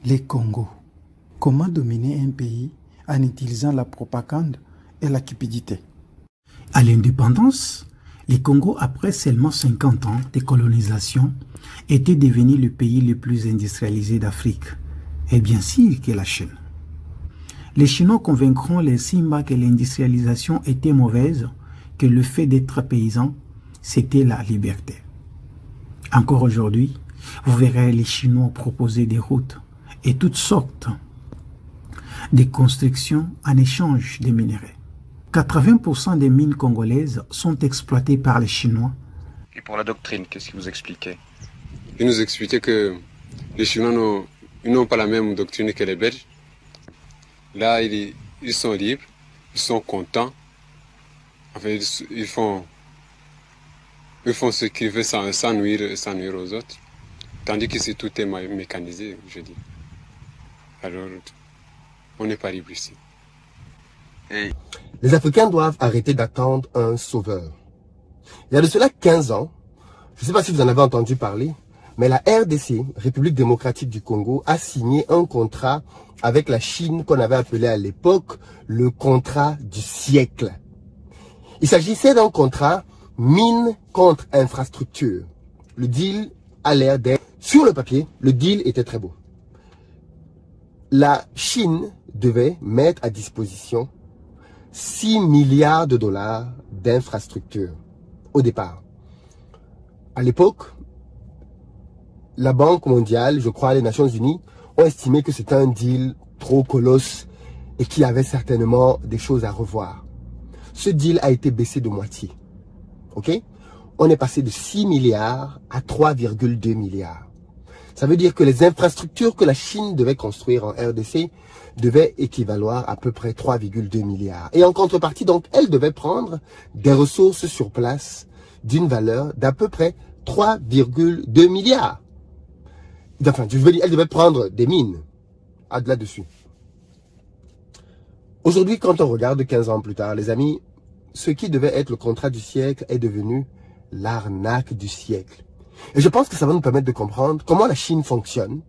Les Congo. Comment dominer un pays en utilisant la propagande et la cupidité? À l'indépendance, les Congo, après seulement 50 ans de colonisation, étaient devenus le pays le plus industrialisé d'Afrique, et bien sûr que la Chine. Les Chinois convaincront les Simba que l'industrialisation était mauvaise, que le fait d'être paysan, c'était la liberté. Encore aujourd'hui, vous verrez les Chinois proposer des routes et toutes sortes de constructions en échange des minerais. 80% des mines congolaises sont exploitées par les Chinois. Et pour la doctrine, qu'est-ce qu'il vous expliquait? Il nous expliquait que les Chinois n'ont pas la même doctrine que les Belges. Là, ils sont libres, ils sont contents. Enfin, ils font ce qu'ils veulent sans nuire aux autres. Tandis que tout est mécanisé, je dis. Alors, on n'est pas libre ici. Les Africains doivent arrêter d'attendre un sauveur. Il y a de cela 15 ans, je ne sais pas si vous en avez entendu parler, mais la RDC, République démocratique du Congo, a signé un contrat avec la Chine qu'on avait appelé à l'époque le contrat du siècle. Il s'agissait d'un contrat mine contre infrastructure. Le deal a l'air d'être... Sur le papier, le deal était très beau. La Chine devait mettre à disposition 6 milliards de dollars d'infrastructures au départ. À l'époque, la Banque mondiale, je crois les Nations Unies, ont estimé que c'était un deal trop colosse et qu'il y avait certainement des choses à revoir. Ce deal a été baissé de moitié. Ok? On est passé de 6 milliards à 3,2 milliards. Ça veut dire que les infrastructures que la Chine devait construire en RDC devaient équivaloir à peu près 3,2 milliards. Et en contrepartie, donc, elle devait prendre des ressources sur place d'une valeur d'à peu près 3,2 milliards. Enfin, je veux dire, elle devait prendre des mines là-dessus. Aujourd'hui, quand on regarde 15 ans plus tard, les amis, ce qui devait être le contrat du siècle est devenu l'arnaque du siècle. Et je pense que ça va nous permettre de comprendre comment la Chine fonctionne,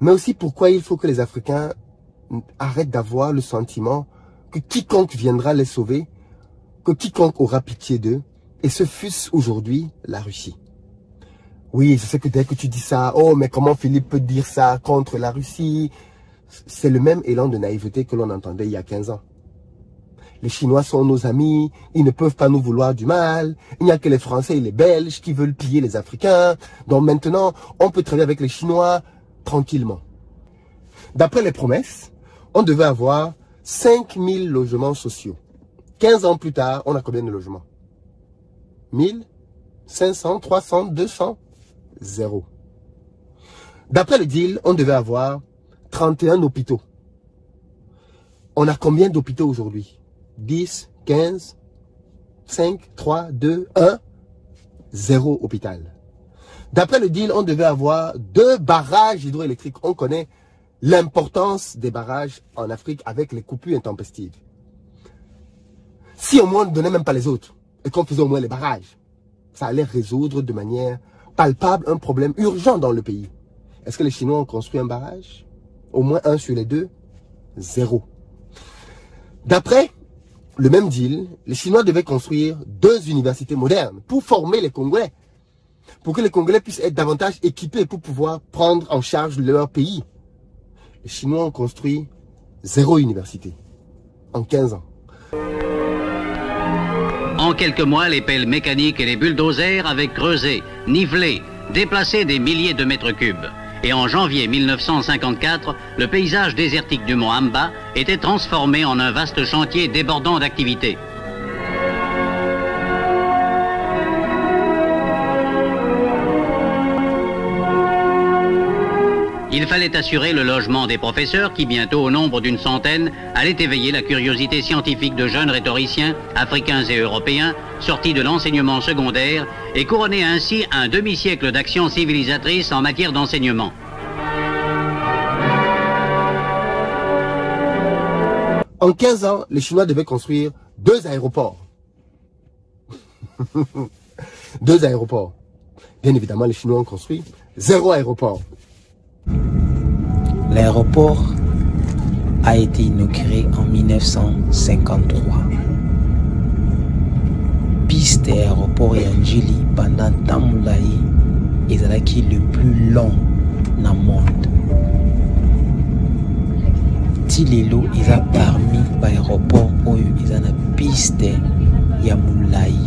mais aussi pourquoi il faut que les Africains arrêtent d'avoir le sentiment que quiconque viendra les sauver, que quiconque aura pitié d'eux, et ce fût-ce aujourd'hui la Russie. Oui, je sais que dès que tu dis ça, oh mais comment Philippe peut dire ça contre la Russie? C'est le même élan de naïveté que l'on entendait il y a 15 ans. Les Chinois sont nos amis, ils ne peuvent pas nous vouloir du mal. Il n'y a que les Français et les Belges qui veulent piller les Africains. Donc maintenant, on peut travailler avec les Chinois tranquillement. D'après les promesses, on devait avoir 5000 logements sociaux. 15 ans plus tard, on a combien de logements? 1000, 500, 300, 200, 0. D'après le deal, on devait avoir 31 hôpitaux. On a combien d'hôpitaux aujourd'hui? 10, 15, 5, 3, 2, 1, 0 hôpital. D'après le deal, on devait avoir 2 barrages hydroélectriques. On connaît l'importance des barrages en Afrique avec les coupures intempestives. Si au moins on ne donnait même pas les autres et qu'on faisait au moins les barrages, ça allait résoudre de manière palpable un problème urgent dans le pays. Est-ce que les Chinois ont construit un barrage? Au moins un sur les 2? 0. D'après le même deal, les Chinois devaient construire 2 universités modernes pour former les Congolais. Pour que les Congolais puissent être davantage équipés pour pouvoir prendre en charge leur pays. Les Chinois ont construit 0 université en 15 ans. En quelques mois, les pelles mécaniques et les bulldozers avaient creusé, nivelé, déplacé des milliers de mètres cubes. Et en janvier 1954, le paysage désertique du mont Amba était transformé en un vaste chantier débordant d'activité. Il fallait assurer le logement des professeurs qui, bientôt au nombre d'une centaine, allaient éveiller la curiosité scientifique de jeunes rhétoriciens, africains et européens, sortis de l'enseignement secondaire et couronner ainsi un demi-siècle d'actions civilisatrices en matière d'enseignement. En 15 ans, les Chinois devaient construire 2 aéroports. 2 aéroports. Bien évidemment, les Chinois ont construit 0 aéroport. L'aéroport a été inauguré en 1953. Piste aéroport Yanjili pendant Tamoulaï est le plus long dans le monde. Tilelo est parmi les aéroports où ils ont une piste Yamoulaï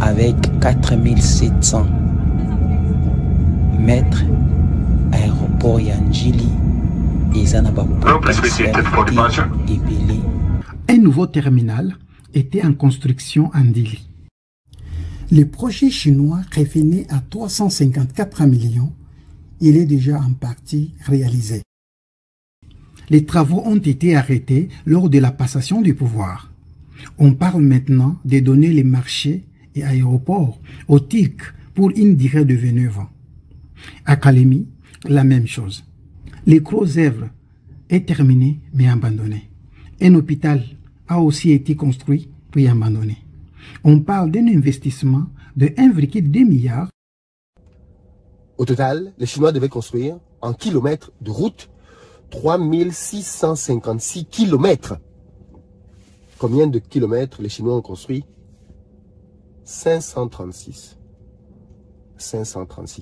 avec 4700 mètres. Aéroport Yanjili ils ont un nouveau terminal était en construction en Dili. Le projet chinois revenait à 354 millions. Il est déjà en partie réalisé. Les travaux ont été arrêtés lors de la passation du pouvoir. On parle maintenant de donner les marchés et aéroports aux TIC pour une durée de 29 ans. À Kalemi, la même chose. Le gros œuvre est terminé mais abandonné. Un hôpital a aussi été construit puis abandonné. On parle d'un investissement de 1,2 milliard. Au total, les Chinois devaient construire en kilomètres de route 3656 kilomètres. Combien de kilomètres les Chinois ont construit? 536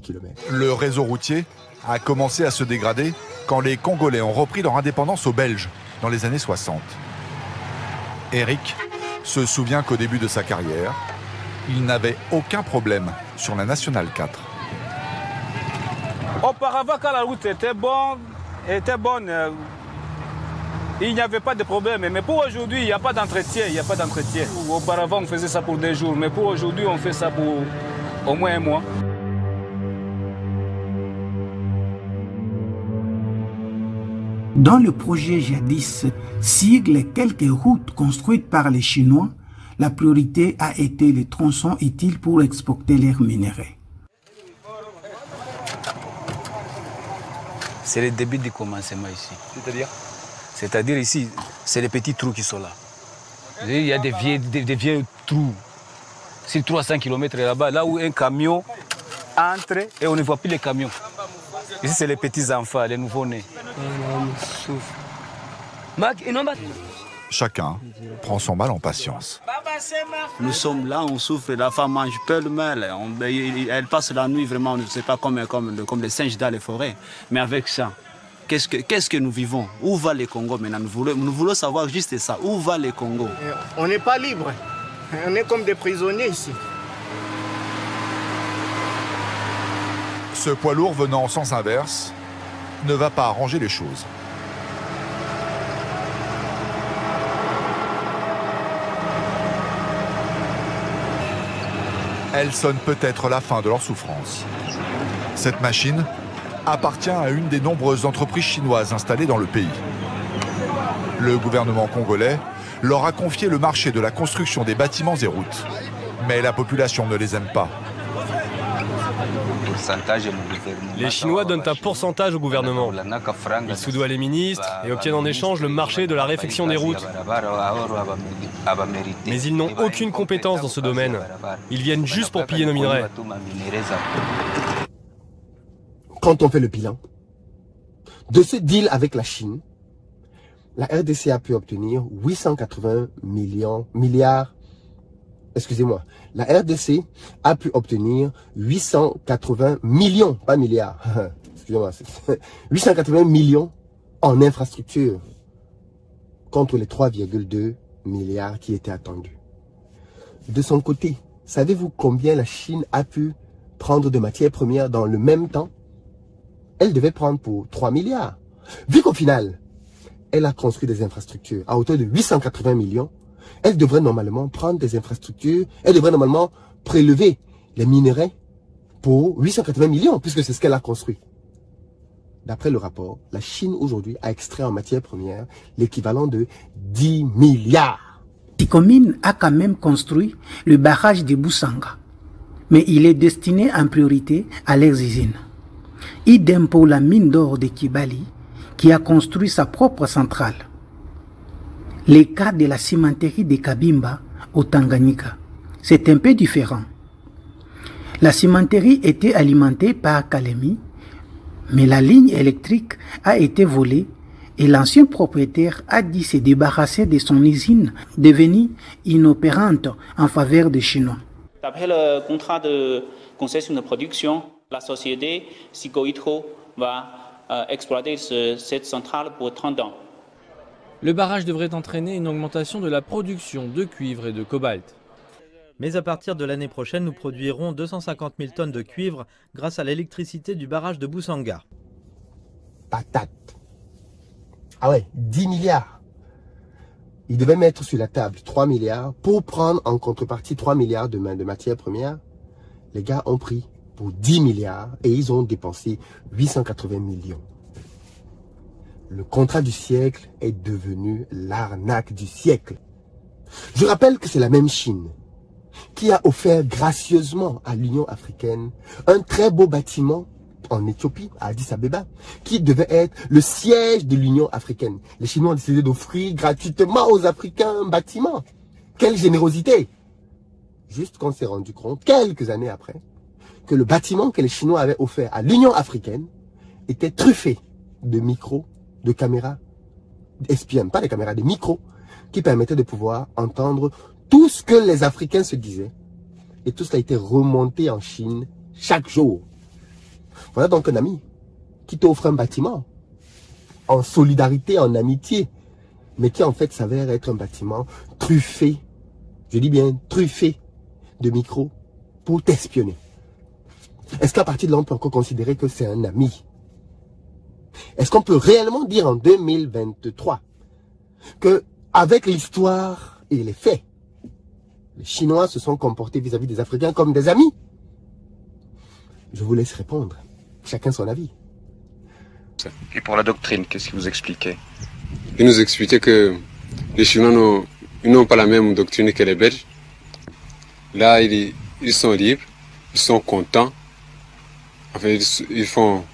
kilomètres. Le réseau routier a commencé à se dégrader quand les Congolais ont repris leur indépendance aux Belges dans les années 60. Eric se souvient qu'au début de sa carrière, il n'avait aucun problème sur la Nationale 4. Auparavant, quand la route était bonne, il n'y avait pas de problème. Mais pour aujourd'hui, il n'y a pas d'entretien. Auparavant, on faisait ça pour des jours, mais pour aujourd'hui, on fait ça pour au moins un mois. Dans le projet jadis, sur les quelques routes construites par les Chinois, la priorité a été les tronçons utiles pour exporter leurs minerais. C'est le début du commencement ici. C'est-à-dire? C'est-à-dire ici, c'est les petits trous qui sont là. Il y a des vieux trous. C'est 300 km là-bas, là où un camion entre et on ne voit plus les camions. Ici, c'est les petits enfants, les nouveau-nés. Chacun prend son mal en patience. Nous sommes là, on souffre, la femme mange pêle-mêle, elle passe la nuit vraiment, on ne sait pas comme les singes dans les forêts. Mais avec ça, qu'est-ce que nous vivons? Où va le Congo maintenant? Nous voulons savoir juste ça, où va le Congo? On n'est pas libre, on est comme des prisonniers ici. Ce poids lourd venant en sens inverse ne va pas arranger les choses. Elle sonne peut-être la fin de leur souffrance. Cette machine appartient à une des nombreuses entreprises chinoises installées dans le pays. Le gouvernement congolais leur a confié le marché de la construction des bâtiments et routes. Mais la population ne les aime pas. Les Chinois donnent un pourcentage au gouvernement. Ils soudoient les ministres et obtiennent en échange le marché de la réfection des routes. Mais ils n'ont aucune compétence dans ce domaine. Ils viennent juste pour piller nos minerais. Quand on fait le bilan de ce deal avec la Chine, la RDC a pu obtenir 880 milliards. Excusez-moi, la RDC a pu obtenir 880 millions, pas milliards, excusez-moi, 880 millions en infrastructure contre les 3,2 milliards qui étaient attendus. De son côté, savez-vous combien la Chine a pu prendre de matières premières dans le même temps? Elle devait prendre pour 3 milliards. Vu qu'au final, elle a construit des infrastructures à hauteur de 880 millions, elle devrait normalement prendre des infrastructures, elle devrait normalement prélever les minerais pour 880 millions, puisque c'est ce qu'elle a construit. D'après le rapport, la Chine aujourd'hui a extrait en matière première l'équivalent de 10 milliards. Tikomine a quand même construit le barrage de Boussanga, mais il est destiné en priorité à leurs usines. Idem pour la mine d'or de Kibali, qui a construit sa propre centrale. Le cas de la cimenterie de Kabimba au Tanganyika, c'est un peu différent. La cimenterie était alimentée par Kalemi, Mais la ligne électrique a été volée et l'ancien propriétaire a dit se débarrasser de son usine devenue inopérante en faveur des Chinois. D'après le contrat de concession de production, la société Sicohydro va exploiter cette centrale pour 30 ans. Le barrage devrait entraîner une augmentation de la production de cuivre et de cobalt. Mais à partir de l'année prochaine, nous produirons 250 000 tonnes de cuivre grâce à l'électricité du barrage de Boussanga. Patate. Ah ouais, 10 milliards. Ils devaient mettre sur la table 3 milliards pour prendre en contrepartie 3 milliards de matières premières. Les gars ont pris pour 10 milliards et ils ont dépensé 880 millions. Le contrat du siècle est devenu l'arnaque du siècle. Je rappelle que c'est la même Chine qui a offert gracieusement à l'Union africaine un très beau bâtiment en Éthiopie, à Addis Abeba, qui devait être le siège de l'Union africaine. Les Chinois ont décidé d'offrir gratuitement aux Africains un bâtiment. Quelle générosité! Juste qu'on s'est rendu compte, quelques années après, que le bâtiment que les Chinois avaient offert à l'Union africaine était truffé de micros, de caméras espionnes, pas des caméras, des micros, qui permettaient de pouvoir entendre tout ce que les Africains se disaient. Et tout cela a été remonté en Chine chaque jour. Voilà donc un ami qui t'offre un bâtiment en solidarité, en amitié, mais qui en fait s'avère être un bâtiment truffé, je dis bien truffé de micros pour t'espionner. Est-ce qu'à partir de là, on peut encore considérer que c'est un ami? Est-ce qu'on peut réellement dire en 2023 que, avec l'histoire et les faits, les Chinois se sont comportés vis-à-vis des Africains comme des amis? Je vous laisse répondre. Chacun son avis. Et pour la doctrine, qu'est-ce qu'il vous expliquait? Il nous expliquait que les Chinois n'ont pas la même doctrine que les Belges. Là, ils sont libres, ils sont contents. Enfin, ils font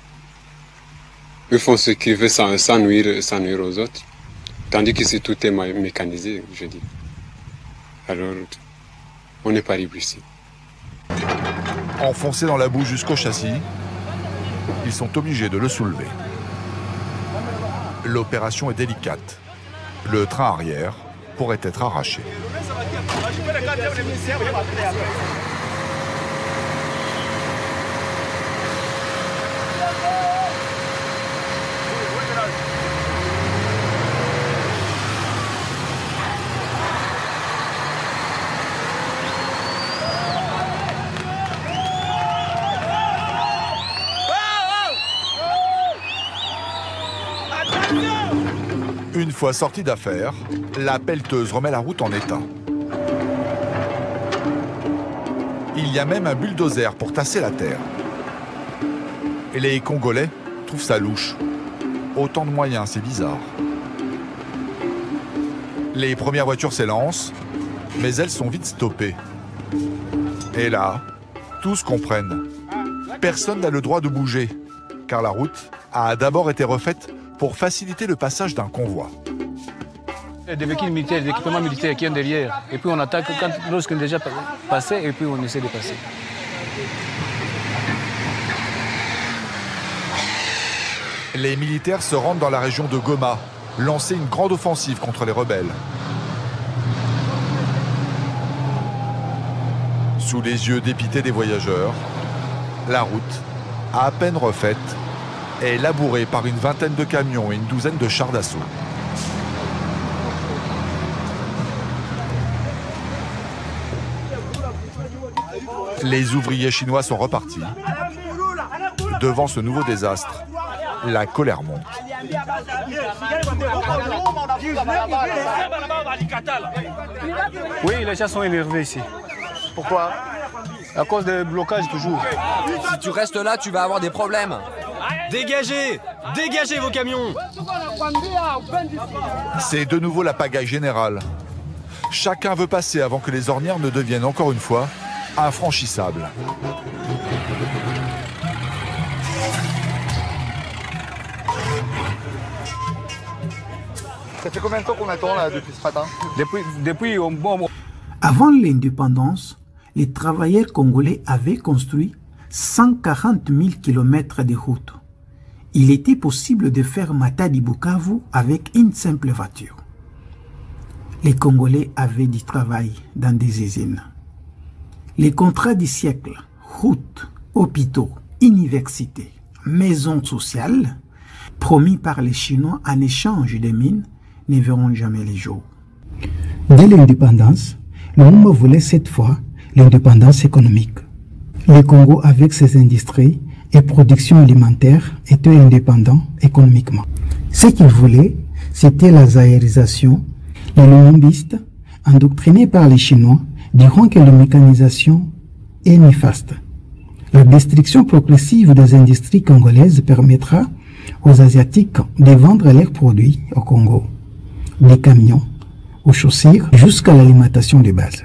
ce qu'ils veulent sans nuire aux autres. Tandis que si tout est mécanisé, je dis. Alors, on n'est pas libre ici. Enfoncés dans la boue jusqu'au châssis, ils sont obligés de le soulever. L'opération est délicate. Le train arrière pourrait être arraché. Une fois sortie d'affaire, la pelleteuse remet la route en état. Il y a même un bulldozer pour tasser la terre. Et les Congolais trouvent ça louche. Autant de moyens, c'est bizarre. Les premières voitures s'élancent, mais elles sont vite stoppées. Et là, tous comprennent. Personne n'a le droit de bouger, car la route a d'abord été refaite pour faciliter le passage d'un convoi. Des véhicules militaires, des équipements militaires qui sont derrière. Et puis on attaque lorsqu'on est déjà passé et puis on essaie de passer. Les militaires se rendent dans la région de Goma, lancer une grande offensive contre les rebelles. Sous les yeux dépités des voyageurs, la route, à peine refaite, est labourée par une vingtaine de camions et une douzaine de chars d'assaut. Les ouvriers chinois sont repartis. Devant ce nouveau désastre, la colère monte. Oui, les gens sont énervés ici. Pourquoi? À cause des blocages toujours. Si tu restes là, tu vas avoir des problèmes. Dégagez! Dégagez vos camions! C'est de nouveau la pagaille générale. Chacun veut passer avant que les ornières ne deviennent encore une fois infranchissables. Ça fait combien de temps qu'on attend là depuis ce matin? Depuis bon. Avant l'indépendance, les travailleurs congolais avaient construit 140 000 km de routes. il était possible de faire Matadi-Bukavu avec une simple voiture. Les Congolais avaient du travail dans des usines. Les contrats du siècle, routes, hôpitaux, universités, maisons sociales, promis par les Chinois en échange des mines, ne verront jamais les jours. Dès l'indépendance, le Lumumba voulait cette fois l'indépendance économique. Le Congo, avec ses industries et productions alimentaires, était indépendant économiquement. Ce qu'il voulait, c'était la zaïrisation. Les lumumbistes, endoctrinés par les Chinois, diront que la mécanisation est néfaste. La destruction progressive des industries congolaises permettra aux Asiatiques de vendre leurs produits au Congo, des camions, aux chaussures, jusqu'à l'alimentation de base.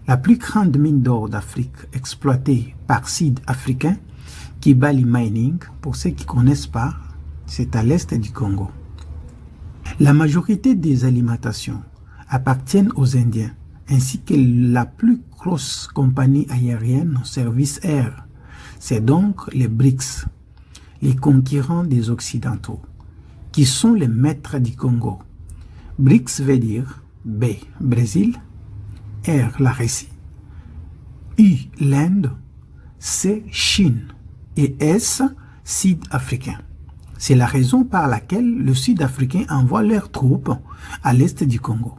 La plus grande mine d'or d'Afrique exploitée par Sud-Africains, Kibali Mining, pour ceux qui ne connaissent pas, c'est à l'est du Congo. La majorité des alimentations appartiennent aux Indiens, ainsi que la plus grosse compagnie aérienne, Service Air. C'est donc les BRICS, les concurrents des Occidentaux, qui sont les maîtres du Congo. BRICS veut dire B, Brésil, R, la Russie, U, l'Inde, C, Chine et S, Sud-Africain. C'est la raison par laquelle le Sud-Africain envoie leurs troupes à l'est du Congo.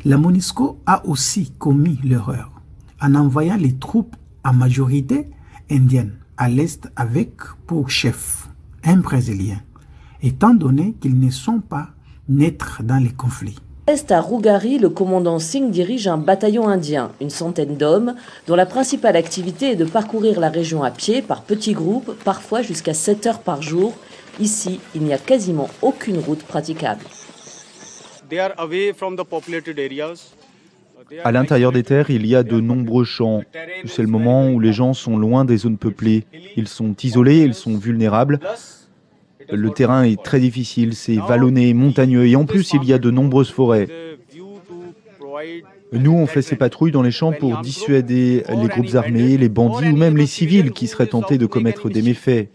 La MONUSCO a aussi commis l'erreur en envoyant les troupes en majorité indiennes à l'est avec pour chef un Brésilien, étant donné qu'ils ne sont pas neutres dans les conflits. À Rougari, le commandant Singh dirige un bataillon indien, une centaine d'hommes, dont la principale activité est de parcourir la région à pied, par petits groupes, parfois jusqu'à 7 heures par jour. Ici, il n'y a quasiment aucune route praticable. À l'intérieur des terres, il y a de nombreux champs. C'est le moment où les gens sont loin des zones peuplées. Ils sont isolés, ils sont vulnérables. Le terrain est très difficile, c'est vallonné, montagneux et en plus il y a de nombreuses forêts. Nous on fait ces patrouilles dans les champs pour dissuader les groupes armés, les bandits ou même les civils qui seraient tentés de commettre des méfaits.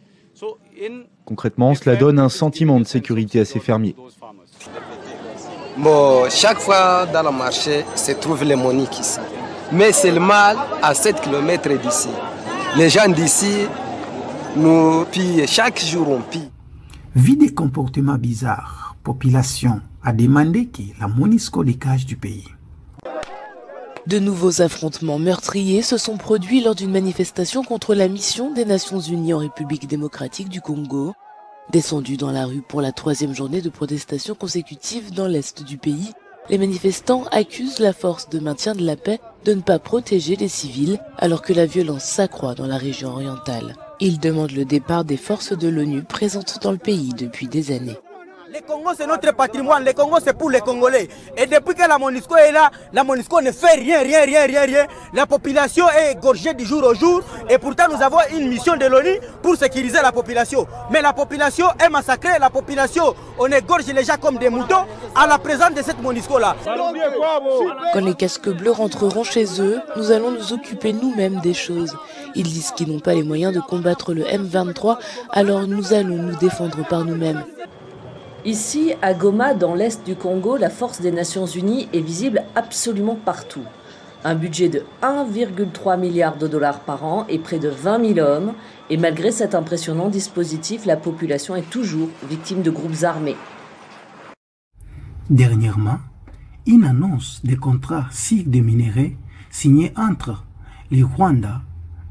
Concrètement, cela donne un sentiment de sécurité à ces fermiers. Bon, chaque fois dans le marché se trouve les moniques ici. Mais c'est le mal à 7 km d'ici. Les gens d'ici nous pillent, chaque jour on pille. Vu des comportements bizarres, la population a demandé que la MONUSCO dégage du pays. De nouveaux affrontements meurtriers se sont produits lors d'une manifestation contre la mission des Nations Unies en République démocratique du Congo. Descendus dans la rue pour la 3e journée de protestation consécutive dans l'est du pays, les manifestants accusent la force de maintien de la paix de ne pas protéger les civils alors que la violence s'accroît dans la région orientale. Ils demandent le départ des forces de l'ONU présentes dans le pays depuis des années. Le Congo, c'est notre patrimoine. Le Congo, c'est pour les Congolais. Et depuis que la MONUSCO est là, la MONUSCO ne fait rien. La population est égorgée du jour au jour. Et pourtant, nous avons une mission de l'ONU pour sécuriser la population. Mais la population est massacrée. La population, on égorge les gens comme des moutons à la présence de cette MONUSCO-là. Quand les casques bleus rentreront chez eux, nous allons nous occuper nous-mêmes des choses. Ils disent qu'ils n'ont pas les moyens de combattre le M23, alors nous allons nous défendre par nous-mêmes. Ici, à Goma, dans l'est du Congo, la force des Nations Unies est visible absolument partout. Un budget de 1,3 milliard de dollars par an et près de 20 000 hommes. Et malgré cet impressionnant dispositif, la population est toujours victime de groupes armés. Dernièrement, une annonce des contrats sur des minéraux signés entre le Rwanda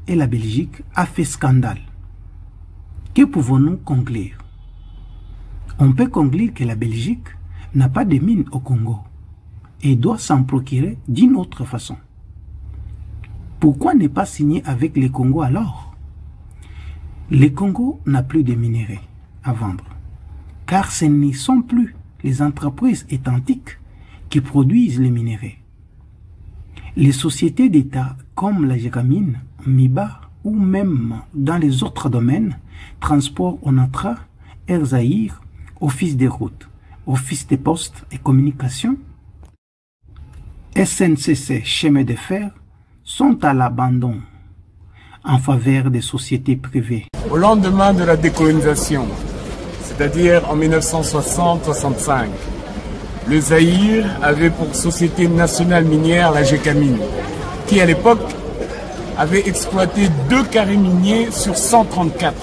et la Belgique a fait scandale. Que pouvons-nous conclure? On peut conclure que la Belgique n'a pas de mines au Congo et doit s'en procurer d'une autre façon. Pourquoi ne pas signer avec le Congo alors? Le Congo n'a plus de minéraux à vendre, car ce ne sont plus les entreprises étatiques qui produisent les minéraux. Les sociétés d'État comme la Gécamine, MIBA ou même dans les autres domaines, transport Onatra, Air Zaïre, Office des routes, Office des postes et communications, SNCC Chemin de fer sont à l'abandon en faveur des sociétés privées. Au lendemain de la décolonisation, c'est-à-dire en 1960-65, le Zaïre avait pour société nationale minière la Gécamine, qui à l'époque avait exploité 2 carrés miniers sur 134.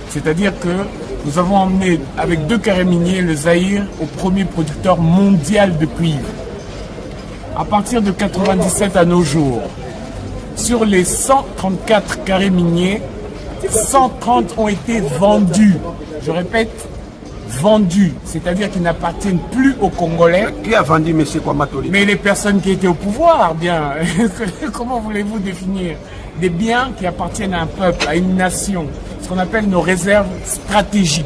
C'est-à-dire que nous avons emmené avec 2 carrés miniers le Zaïre au premier producteur mondial de cuivre. À partir de 1997 à nos jours, sur les 134 carrés miniers, 130 ont été vendus. Je répète, vendus, c'est-à-dire qu'ils n'appartiennent plus aux Congolais. Qui a vendu M. Kwamatoli? Mais les personnes qui étaient au pouvoir, bien, comment voulez-vous définir des biens qui appartiennent à un peuple, à une nation, ce qu'on appelle nos réserves stratégiques.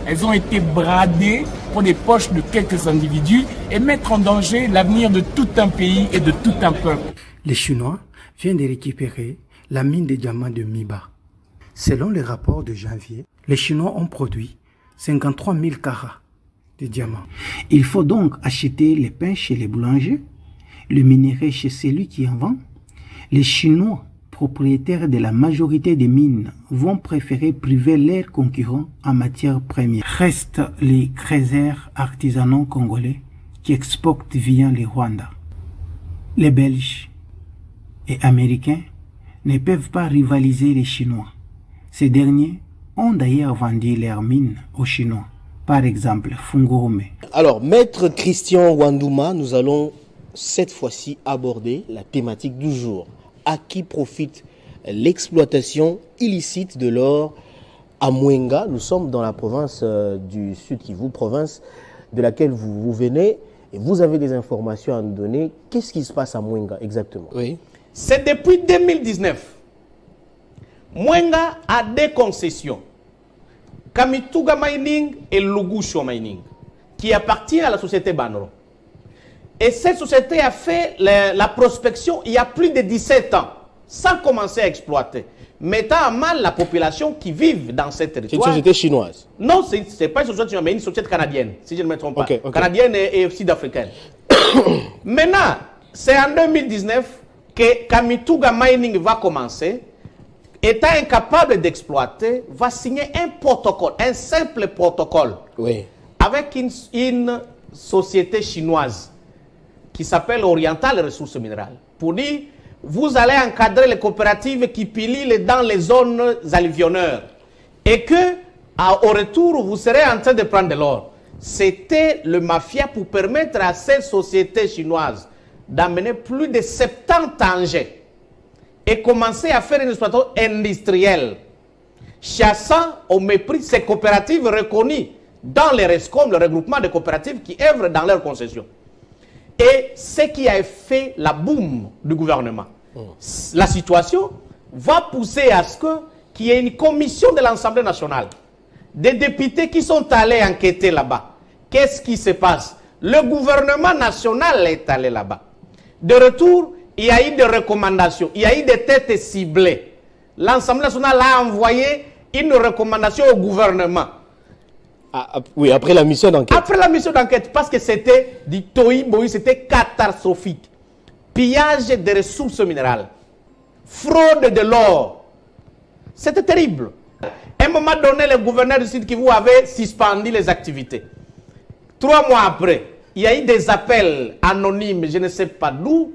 Elles ont été bradées pour les poches de quelques individus et mettre en danger l'avenir de tout un pays et de tout un peuple. Les Chinois viennent de récupérer la mine de diamants de Miba. Selon les rapports de janvier, les Chinois ont produit 53 000 carats de diamants. Il faut donc acheter les pains chez les boulangers, le minerai chez celui qui en vend. Les Chinois, propriétaires de la majorité des mines, vont préférer priver leurs concurrents en matière première. Restent les crézers artisanaux congolais qui exportent via le Rwanda. Les Belges et Américains ne peuvent pas rivaliser les Chinois. Ces derniers ont d'ailleurs vendu leurs mines aux Chinois. Par exemple, Fungorome. Alors, Maître Christian Wandouma, nous allons cette fois-ci aborder la thématique du jour. À qui profite l'exploitation illicite de l'or à Mwenga? Nous sommes dans la province du Sud Kivu, province de laquelle vous venez, et vous avez des informations à nous donner. Qu'est-ce qui se passe à Mwenga exactement? Oui. C'est depuis 2019. Mwenga a 2 concessions, Kamituga Mining et Lugusho Mining, qui appartiennent à la société Banro. Et cette société a fait la prospection il y a plus de 17 ans, sans commencer à exploiter, mettant à mal la population qui vit dans cette territoire. C'est une société chinoise? Non, ce n'est pas une société chinoise, mais une société canadienne, si je ne me trompe pas. Okay. Canadienne et sud-africaine. Maintenant, c'est en 2019 que Kamituga Mining va commencer. Étant incapable d'exploiter, va signer un protocole, un simple protocole, oui, avec une société chinoise qui s'appelle Oriental Ressources Minérales, pour dire, vous allez encadrer les coopératives qui pilient dans les zones alluvionnaires et que, au retour, vous serez en train de prendre de l'or. C'était le mafia pour permettre à cette société chinoise d'amener plus de 70 engins et commencer à faire une exploitation industrielle, chassant au mépris ces coopératives reconnues dans les RESCOM, le regroupement de coopératives qui œuvrent dans leurs concessions. Et ce qui a fait la boum du gouvernement. La situation va pousser à ce qu'il y ait une commission de l'Assemblée nationale, des députés qui sont allés enquêter là-bas. Qu'est-ce qui se passe? Le gouvernement national est allé là-bas. De retour, il y a eu des recommandations, il y a eu des têtes ciblées. L'Assemblée nationale a envoyé une recommandation au gouvernement. Oui, après la mission d'enquête. Après la mission d'enquête, parce que c'était du tohu-bohu, c'était catastrophique. Pillage des ressources minérales, fraude de l'or. C'était terrible. À un moment donné, le gouverneur du Sud Kivu avait suspendu les activités. 3 mois après, il y a eu des appels anonymes, je ne sais pas d'où.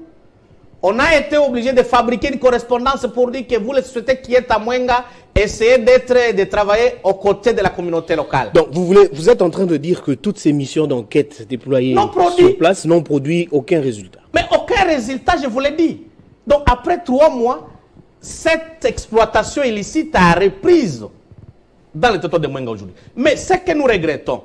On a été obligé de fabriquer une correspondance pour dire que vous, les sociétés qui êtes à Mwenga, essayez de travailler aux côtés de la communauté locale. Donc, vous êtes en train de dire que toutes ces missions d'enquête déployées sur place n'ont produit aucun résultat? Mais aucun résultat, je vous l'ai dit. Donc, après 3 mois, cette exploitation illicite a reprise dans le territoire de Mwenga aujourd'hui. Mais ce que nous regrettons,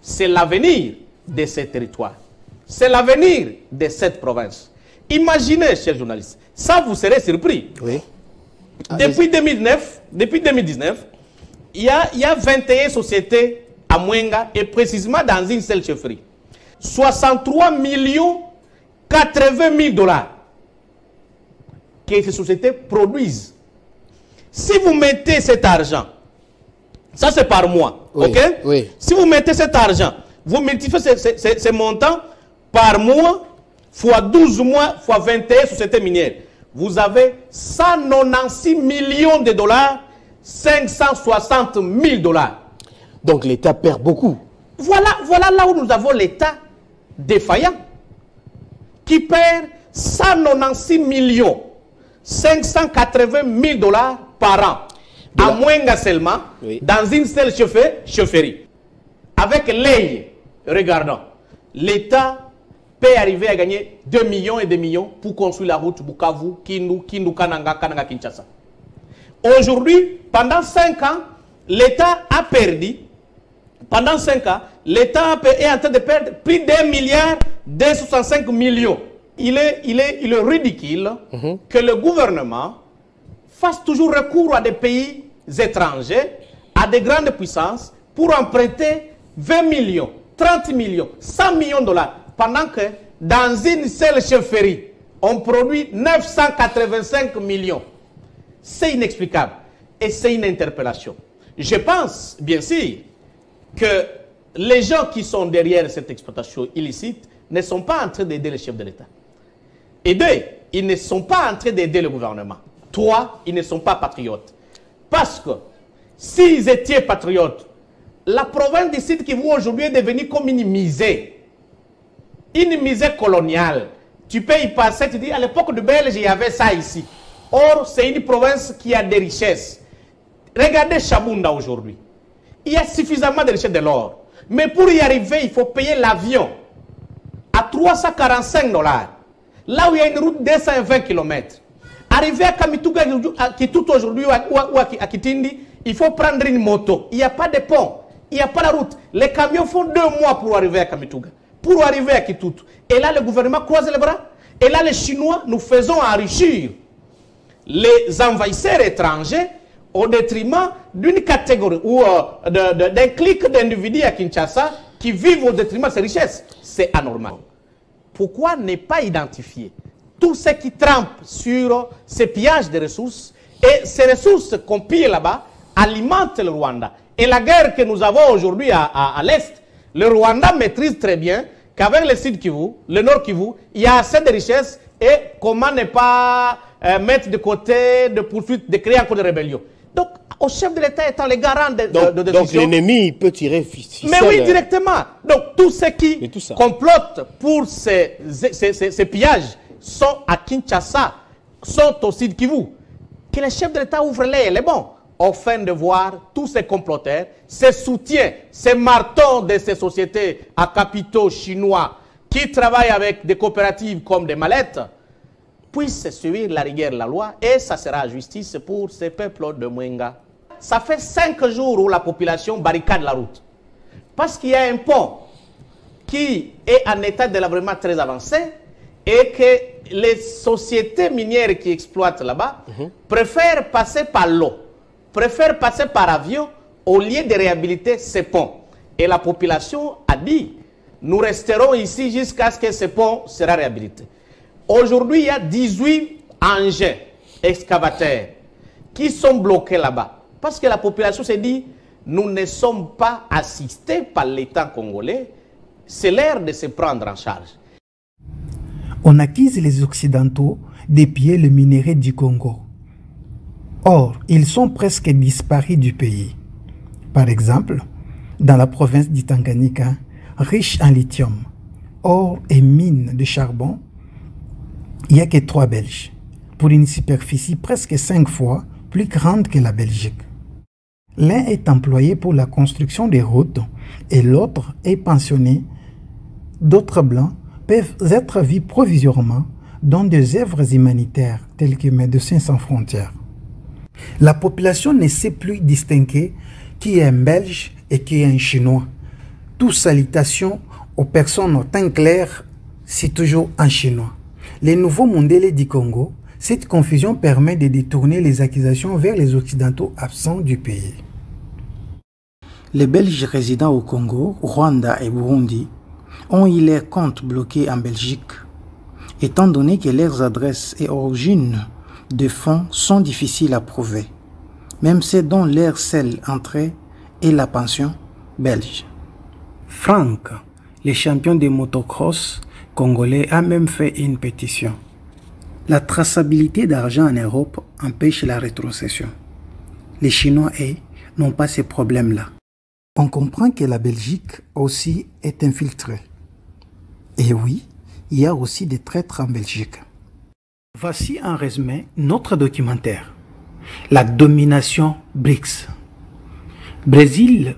c'est l'avenir de ces territoires. C'est l'avenir de cette province. Imaginez, chers journalistes, ça vous serez surpris. Oui. Depuis 2019, il y a 21 sociétés à Mwenga et précisément dans une seule chefferie. 63 80 000 $ que ces sociétés produisent. Si vous mettez cet argent Ça, c'est par mois. Oui, OK? oui. Si vous mettez cet argent, vous multipliez ces montants par mois, fois 12 mois, fois 21 sociétés minières. Vous avez 196 millions de dollars, 560 000 dollars. Donc l'État perd beaucoup. Voilà là où nous avons l'État défaillant, qui perd 196 millions 580 000 dollars par an, à Mwenga seulement, dans une seule chaufferie. Avec l'AIE, regardons, l'État peut arriver à gagner 2 millions et 2 millions pour construire la route Bukavu, Kindu, Kananga, Kinshasa. Aujourd'hui, pendant 5 ans, l'État a perdu, pendant 5 ans, l'État est en train de perdre plus d'1 milliard 265 millions. Il est ridicule que le gouvernement fasse toujours recours à des pays étrangers, à des grandes puissances, pour emprunter 20 millions, 30 millions, 100 millions de dollars, pendant que dans une seule chefferie, on produit 985 millions. C'est inexplicable et c'est une interpellation. Je pense, bien sûr, que les gens qui sont derrière cette exploitation illicite ne sont pas en train d'aider le chef de l'État. Et deux, ils ne sont pas en train d'aider le gouvernement. Trois, ils ne sont pas patriotes. Parce que s'ils étaient patriotes, la province du Sud Kivu aujourd'hui est devenue comme une misère. Une misère coloniale. Tu peux y passer, tu dis, à l'époque de Belge, il y avait ça ici. Or, c'est une province qui a des richesses. Regardez Chabunda aujourd'hui. Il y a suffisamment de richesses de l'or. Mais pour y arriver, il faut payer l'avion à 345 $. Là où il y a une route de 220 km. Arriver à Kamituga, à Kitutu aujourd'hui, ou à Kitindi, il faut prendre une moto. Il n'y a pas de pont. Il n'y a pas la route. Les camions font 2 mois pour arriver à Kamituga, pour arriver à Kitutu. Et là, le gouvernement croise les bras. Et là, les Chinois, nous faisons enrichir les envahisseurs étrangers au détriment d'une catégorie ou d'un clic d'individus à Kinshasa qui vivent au détriment de ces richesses. C'est anormal. Pourquoi ne pas identifier tous ceux qui trempent sur ces pillages de ressources, et ces ressources qu'on pille là-bas alimentent le Rwanda. Et la guerre que nous avons aujourd'hui à l'Est, le Rwanda maîtrise très bien qu'avec le Sud Kivu, le Nord Kivu, il y a assez de richesses et comment ne pas mettre de côté, de poursuite, de créer encore des rébellions. Donc, au chef de l'État étant les garants de décision. Donc l'ennemi peut tirer ficelle. Mais oui, directement. Donc, tous ceux qui complotent pour ces pillages sont à Kinshasa, sont au Sud Kivu. Que le chef de l'État ouvre les est bon, afin de voir tous ces comploteurs, ces soutiens, ces martons de ces sociétés à capitaux chinois qui travaillent avec des coopératives comme des mallettes, puissent suivre la rigueur de la loi et ça sera justice pour ces peuples de Mwenga. Ça fait 5 jours où la population barricade la route. Parce qu'il y a un pont qui est en état de délabrement très avancé et que les sociétés minières qui exploitent là-bas préfèrent passer par l'eau, préfèrent passer par avion au lieu de réhabiliter ces ponts. Et la population a dit, nous resterons ici jusqu'à ce que ce pont sera réhabilité. Aujourd'hui, il y a 18 engins excavateurs qui sont bloqués là-bas. Parce que la population s'est dit, nous ne sommes pas assistés par l'État congolais, c'est l'heure de se prendre en charge. On accuse les Occidentaux d'épier le minerai du Congo. Or, ils sont presque disparus du pays. Par exemple, dans la province du Tanganyika, riche en lithium, or et mines de charbon, il n'y a que 3 Belges, pour une superficie presque 5 fois plus grande que la Belgique. L'un est employé pour la construction des routes et l'autre est pensionné. D'autres blancs peuvent être vus provisoirement dans des œuvres humanitaires telles que Médecins sans frontières. La population ne sait plus distinguer qui est un Belge et qui est un Chinois. Toute salutation aux personnes au teint clair, c'est toujours un Chinois. Les nouveaux Mondele du Congo, cette confusion permet de détourner les accusations vers les Occidentaux absents du pays. Les Belges résidant au Congo, Rwanda et Burundi ont eu leurs comptes bloqués en Belgique, étant donné que leurs adresses et origines de fonds sont difficiles à prouver. Même ceux dont leur seule entrée et la pension belge. Franck, le champion de motocross congolais, a même fait une pétition. La traçabilité d'argent en Europe empêche la rétrocession. Les Chinois, n'ont pas ces problèmes-là. On comprend que la Belgique aussi est infiltrée. Et oui, il y a aussi des traîtres en Belgique. Voici en résumé notre documentaire. La domination BRICS. Brésil,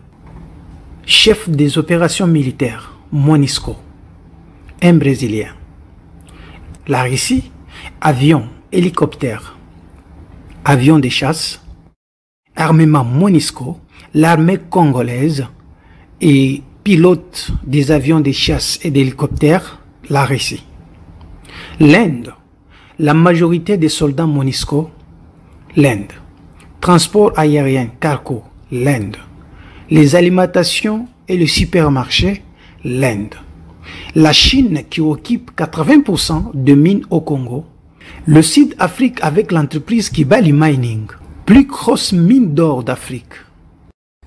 chef des opérations militaires, MONUSCO, un Brésilien. La Russie, avions, hélicoptères, avions de chasse, armement MONUSCO, l'armée congolaise et pilote des avions de chasse et d'hélicoptères, la Russie. L'Inde, la majorité des soldats MONUSCO, l'Inde. Transport aérien, cargo, l'Inde. Les alimentations et le supermarché, l'Inde. La Chine qui occupe 80% de mines au Congo. Le Sud-Afrique avec l'entreprise Kibali Mining, plus grosse mine d'or d'Afrique.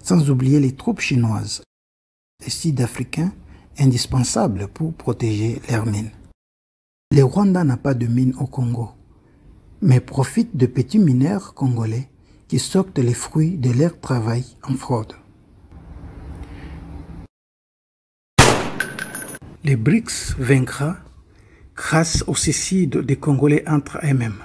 Sans oublier les troupes chinoises. Les Sud-Africains indispensables pour protéger leurs mines. Le Rwanda n'a pas de mine au Congo, mais profite de petits mineurs congolais qui sortent les fruits de leur travail en fraude. Les BRICS vaincra grâce au suicide des Congolais entre eux-mêmes.